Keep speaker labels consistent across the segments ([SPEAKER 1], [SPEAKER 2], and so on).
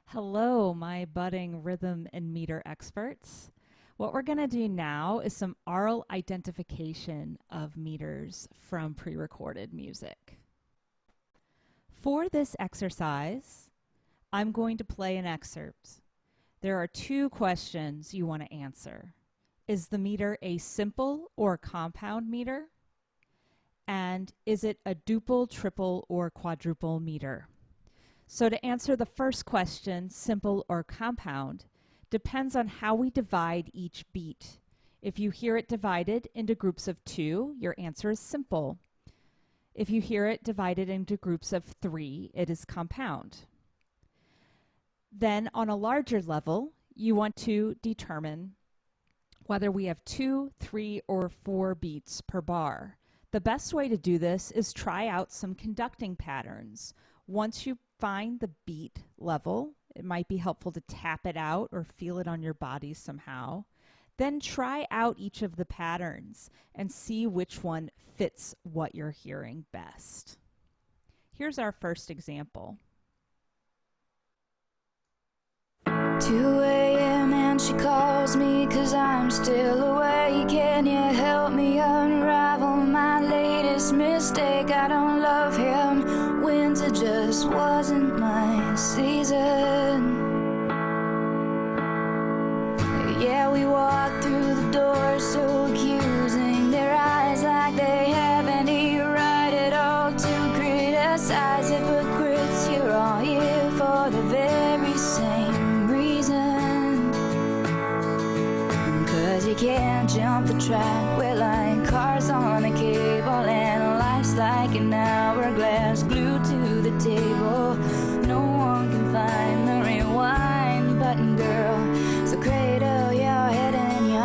[SPEAKER 1] Hello, my budding rhythm and meter experts. What we're going to do now is some aural identification of meters from pre-recorded music. For this exercise, I'm going to play an excerpt. There are two questions you want to answer. Is the meter a simple or compound meter? And is it a duple, triple, or quadruple meter? So to answer the first question, simple or compound, depends on how we divide each beat. If you hear it divided into groups of 2, your answer is simple. If you hear it divided into groups of 3, it is compound. Then on a larger level, you want to determine whether we have 2, 3, or 4 beats per bar. The best way to do this is try out some conducting patterns. Once you find the beat level, it might be helpful to tap it out or feel it on your body somehow. Then try out each of the patterns and see which one fits what you're hearing best. Here's our first example.
[SPEAKER 2] 2 a.m. and she calls me 'cause I'm still awake. Can you help me unravel my latest mistake? I don't love him. Winter just wasn't my season. Yeah, we walked through the door so accusing, their eyes like they have any right at all to criticize. Hypocrites, you're all here for the very same reason. 'Cause you can't jump the track, we're like cars on a cable, and life's like an hourglass glued to the table. No one can find the rewind button, girl, so cradle your head in your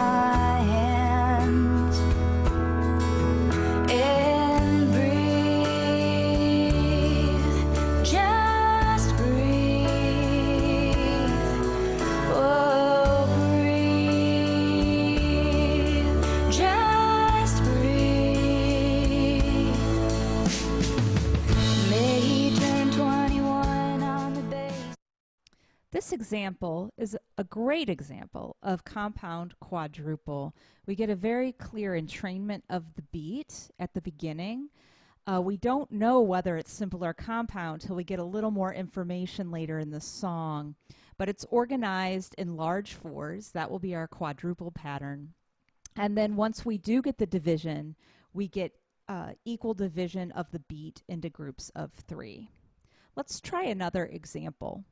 [SPEAKER 2] hands and breathe, just breathe. Oh, breathe, just breathe. May he turn 21 on the base.
[SPEAKER 1] This example is a great example of compound quadruple. We get a very clear entrainment of the beat at the beginning. We don't know whether it's simple or compound till we get a little more information later in the song, but it's organized in large 4s. That will be our quadruple pattern. And then once we do get the division, we get equal division of the beat into groups of 3. Let's try another example.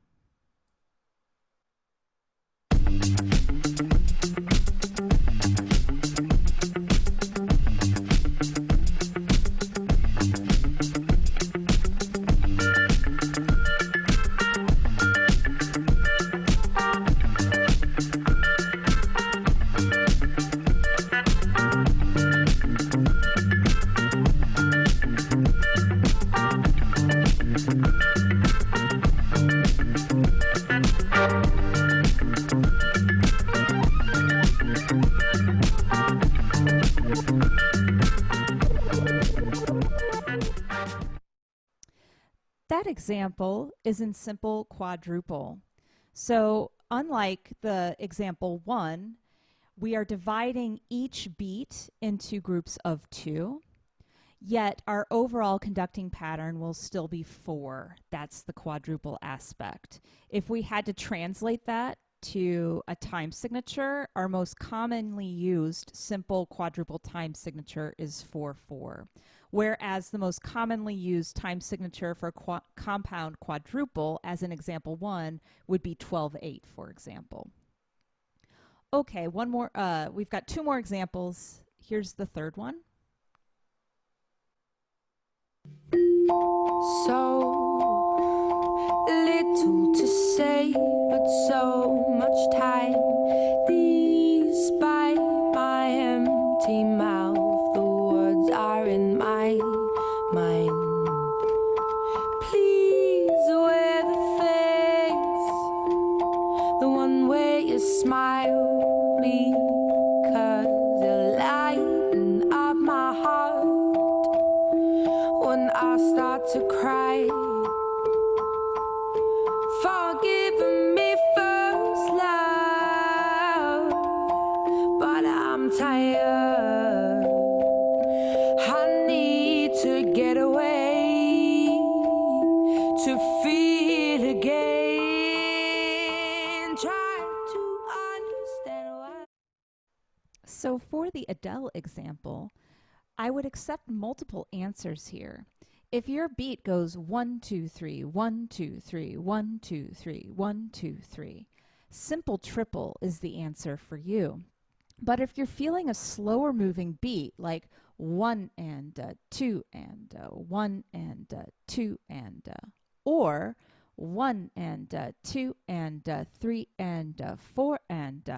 [SPEAKER 1] That example is in simple quadruple. So unlike the example 1, we are dividing each beat into groups of 2, yet our overall conducting pattern will still be 4. That's the quadruple aspect. If we had to translate that to a time signature, our most commonly used simple quadruple time signature is 4/4. Whereas the most commonly used time signature for compound quadruple, as in example 1, would be 12/8, for example. Okay, one more. We've got 2 more examples. Here's the third one.
[SPEAKER 2] So little to say, but so much time. Despite my empty mouth, the words are in my mind. Please wear the face, the one where you smile, because you lighten up my heart when I start to cry. Forgive me. to get away, to feel again, try to understand why.
[SPEAKER 1] So for the Adele example, I would accept multiple answers here. If your beat goes 1, 2, 3, 1, 2, 3, 1, 2, 3, 1, 2, 3, simple triple is the answer for you. But if you're feeling a slower moving beat, like 1 and 2 and 1 and 2 and or 1 and 2 and 3 and 4 and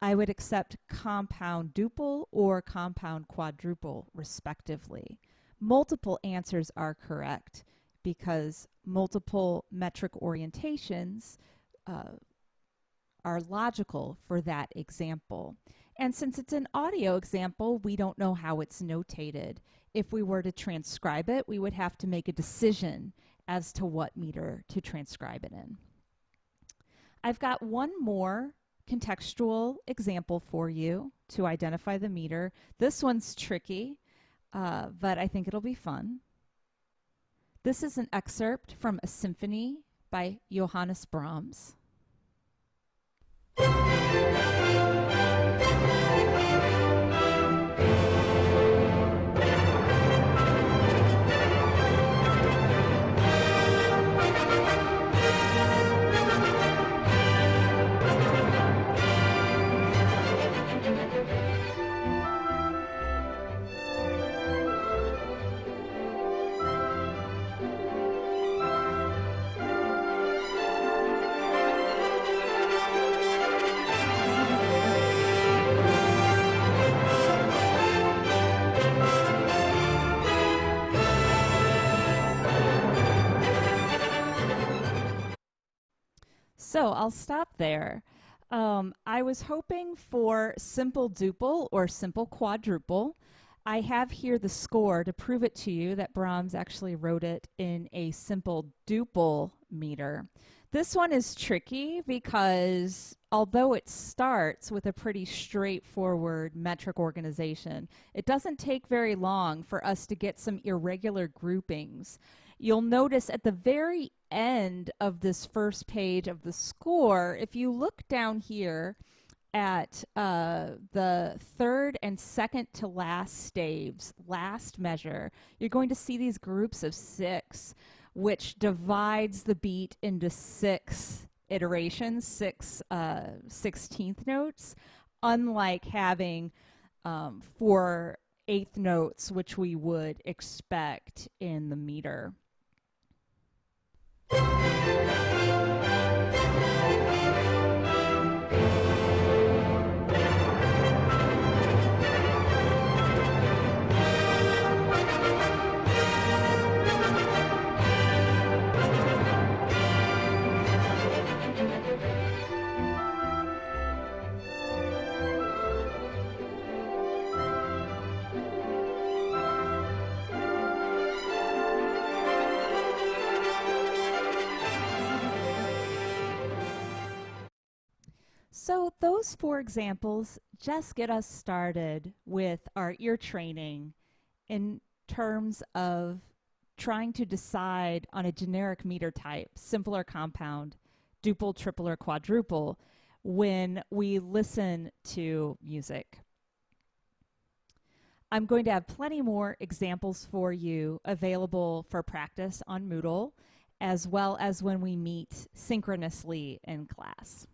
[SPEAKER 1] I would accept compound duple or compound quadruple, respectively. Multiple answers are correct because multiple metric orientations are logical for that example. And since it's an audio example, we don't know how it's notated. If we were to transcribe it, we would have to make a decision as to what meter to transcribe it in. I've got one more contextual example for you to identify the meter. This one's tricky, but I think it'll be fun. This is an excerpt from a symphony by Johannes Brahms. So I'll stop there. I was hoping for simple duple or simple quadruple. I have here the score to prove it to you that Brahms actually wrote it in a simple duple meter. This one is tricky because although it starts with a pretty straightforward metric organization, it doesn't take very long for us to get some irregular groupings. You'll notice at the very end of this first page of the score, if you look down here at the third and second to last staves, last measure, you're going to see these groups of 6, which divides the beat into 6 iterations, 6 16th notes, unlike having 4 8th notes, which we would expect in the meter. So those 4 examples just get us started with our ear training in terms of trying to decide on a generic meter type, simple or compound, duple, triple, or quadruple, when we listen to music. I'm going to have plenty more examples for you available for practice on Moodle, as well as when we meet synchronously in class.